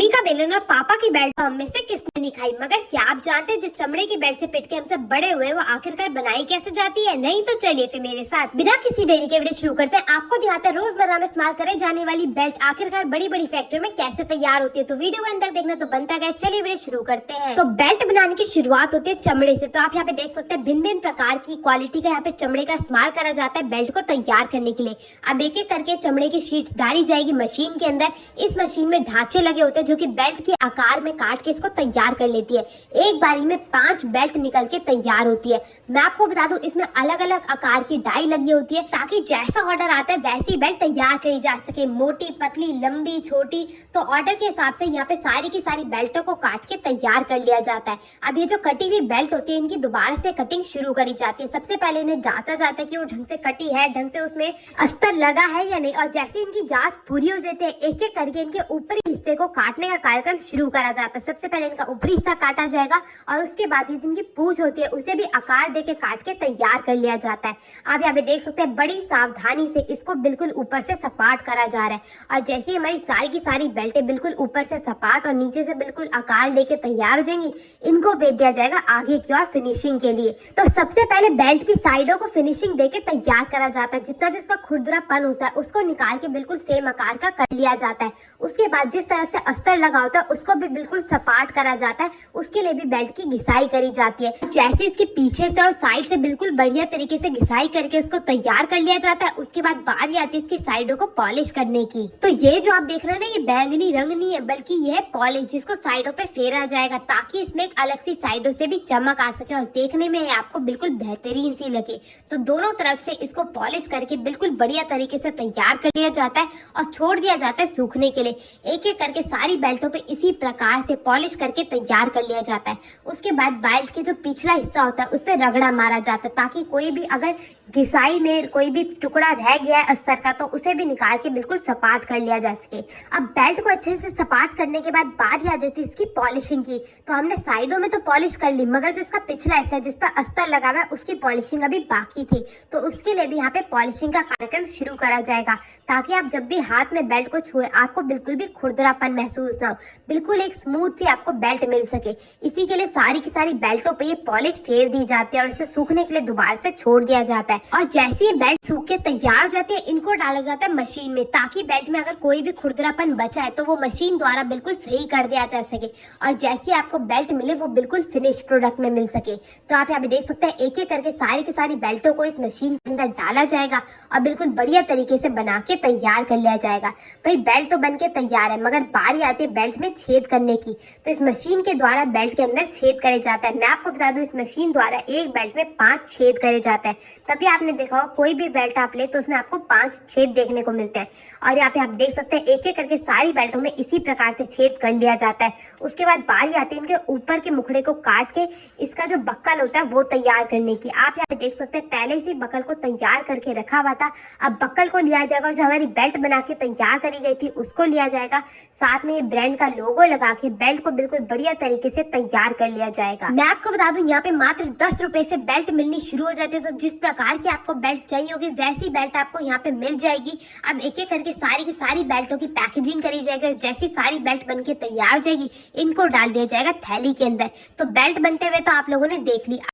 Mummy का बेलन और पापा की बेल्ट हम में से किसने नहीं खाई। मगर क्या आप जानते हैं जिस चमड़े की बेल्ट से पिट के हमसे बड़े हुए वो आखिरकार बनाई कैसे जाती है? नहीं तो चलिए फिर मेरे साथ बिना किसी देरी के वीडियो शुरू करते हैं। आपको दिखाते हैं रोजमर्रा में इस्तेमाल करे जाने वाली बेल्ट आखिरकार बड़ी बड़ी फैक्ट्री में कैसे तैयार होती है। तो वीडियो अंत तक देखना तो बनता है। चलिए वीडियो शुरू करते हैं। तो बेल्ट बनाने की शुरुआत होती है चमड़े से। तो आप यहाँ पे देख सकते हैं भिन्न भिन्न प्रकार की क्वालिटी का यहाँ पे चमड़े का इस्तेमाल करा जाता है बेल्ट को तैयार करने के लिए। अब एक एक करके चमड़े की शीट डाली जाएगी मशीन के अंदर। इस मशीन में ढांचे लगे होते हैं जो कि बेल्ट के आकार में काट के इसको तैयार कर लेती है। एक बारी में 5 बेल्ट निकल के तैयार होती है। मैं आपको बता दूं इसमें अलग अलग आकार की डाई लगी होती है ताकि जैसा ऑर्डर आता है वैसी बेल्ट तैयार करी जा सके, मोटी, पतली, लंबी, छोटी। तो ऑर्डर के हिसाब से यहाँ पे सारी की सारी बेल्टों को काट के तैयार कर लिया जाता है। अब ये जो कटी हुई बेल्ट होती है इनकी दोबारा से कटिंग शुरू करी जाती है। सबसे पहले इन्हें जांचा जाता है कि वो ढंग से कटी है, ढंग से उसमें अस्तर लगा है या नहीं। और जैसे इनकी जांच पूरी हो जाती है एक एक करके इनके ऊपरी हिस्से को काटने का कार्यक्रम शुरू करा जाता है। सबसे पहले इनका ऊपरी हिस्सा काटा जाएगा और उसके बाद ये जिनकी पूंछ होती है उसे भी आकार देके काट के तैयार कर लिया जाता है। आप यहाँ पे देख सकते हैं बड़ी सावधानी से इसको बिल्कुल ऊपर से सपाट करा जा रहा है। और जैसे ही हमारी सारी की सारी बेल्टें बिल्कुल ऊपर से सपाट और नीचे से बिल्कुल आकार लेके तैयार हो जाएंगी, इनको भेज दिया जाएगा आगे की ओर फिनिशिंग के लिए। तो सबसे पहले बेल्ट की साइडों को फिनिशिंग देके तैयार करा जाता है। जितना भी उसका खुरदरापन होता है उसको निकाल के बिल्कुल सेम आकार का कर लिया जाता है। उसके बाद जिस तरफ से अस्तर लगा होता है उसको भी बिल्कुल सपाट करा जाता है। उसके लिए भी बेल्ट की घिसाई करी जाती है। जैसे इसके पीछे से और साइड से बिल्कुल बढ़िया तरीके से घिसाई करके उसको तैयार कर लिया जाता है। उसके बाद बारी आती है इसकी साइडों को पॉलिश करने की। तो ये जो आप देख रहे हैं ना, ये बैंगनी रंग नहीं है बल्कि ये है पॉलिश, जिसको साइडों पे फेरा जाएगा ताकि इसमें एक अलग सी साइडों से भी चमक आ सके और देखने में आपको बिल्कुल बेहतरीन सी लगे। तो दोनों तरफ से इसको पॉलिश करके बिल्कुल बढ़िया तरीके से तैयार कर लिया जाता है और छोड़ दिया जाता है सूखने के लिए। एक एक करके सारी बेल्टों पे इसी प्रकार से पॉलिश करके तैयार कर लिया जाता है। उसके बाद बेल्ट के जो पिछला हिस्सा होता है उस पर रगड़ा मारा जाता है ताकि कोई भी अगर घिसाई में कोई भी टुकड़ा रह गया है अस्तर का तो उसे भी निकाल के बिल्कुल सपाट कर लिया जा सके। अब बेल्ट को अच्छे से सपाट करने के बाद बारी आ जाती है इसकी पॉलिशिंग की। तो हमने साइडों में तो पॉलिश कर ली मगर जो इसका पिछला हिस्सा है जिस पर अस्तर लगा हुआ है उसकी पॉलिशिंग अभी बाकी थी। तो उसके लिए भी यहाँ पे पॉलिशिंग का कार्यक्रम शुरू करा जाएगा ताकि आप जब भी हाथ में बेल्ट को छुए आपको बिल्कुल भी खुरदरापन महसूस ना हो, बिल्कुल एक स्मूथ सी आपको बेल्ट मिल सके। इसी के लिए सारी की सारी बेल्टों पे ये पॉलिश फेर दी जाती है और इसे सूखने के लिए दोबारा से छोड़ दिया जाता है। और जैसे ये बेल्ट सूख के तैयार हो जाती है इनको डाला जाता है मशीन में ताकि बेल्ट में अगर कोई भी खुरदरापन बचा है तो वो मशीन द्वारा बिल्कुल सही कर दिया जा सके और जैसे आपको बेल्ट मिले वो बिल्कुल फिनिश प्रोडक्ट में मिल सके। तो आप यहाँ पे देख सकते हैं एक एक करके सारी की सारी बेल्टों को इस मशीन के अंदर डाला जाएगा और बिल्कुल बढ़िया तरीके से बना के तैयार कर लिया जाएगा। भाई बेल्ट तो बन के तैयार है मगर बारी आती है बेल्ट में छेद करने की। तो इस मशीन के द्वारा बेल्ट के अंदर छेद करे जाता है। मैं आपको बता दूं इस मशीन द्वारा एक बेल्ट में 5 छेद करे जाते हैं। तभी आपने देखा हो कोई भी बेल्ट आप ले तो उसमें आपको 5 छेद देखने को मिलते हैं। और यहाँ पे आप देख सकते हैं एक एक करके सारी बेल्टों में इसी प्रकार से छेद कर लिया जाता है। उसके बाद बारी आती है इनके ऊपर के मुखड़े को काट के इसका जो बक्कल होता है वो तैयार करने की। आप यहाँ पे देख सकते हैं पहले इसी बक्कल को तैयार करके रखा हुआ था। अब बक्कल को लिया जाएगा और जो हमारी बेल्ट बना के तैयार करी गई थी उसको लिया जाएगा। साथ में ये ब्रांड का लोगो लगा के बेल्ट को बिल्कुल बढ़िया तरीके से तैयार कर लिया जाएगा। मैं आपको बता दूं यहाँ पे मात्र 10 रुपए से बेल्ट मिलनी शुरू हो जाती है। तो जिस प्रकार की आपको बेल्ट चाहिए होगी वैसी बेल्ट आपको यहाँ पे मिल जाएगी। अब एक एक करके सारी की सारी बेल्टों की पैकेजिंग करी जाएगी और जैसी सारी बेल्ट बन के तैयार हो जाएगी इनको डाल दिया जाएगा थैली के अंदर। तो बेल्ट बनते हुए तो आप लोगों ने देख ली।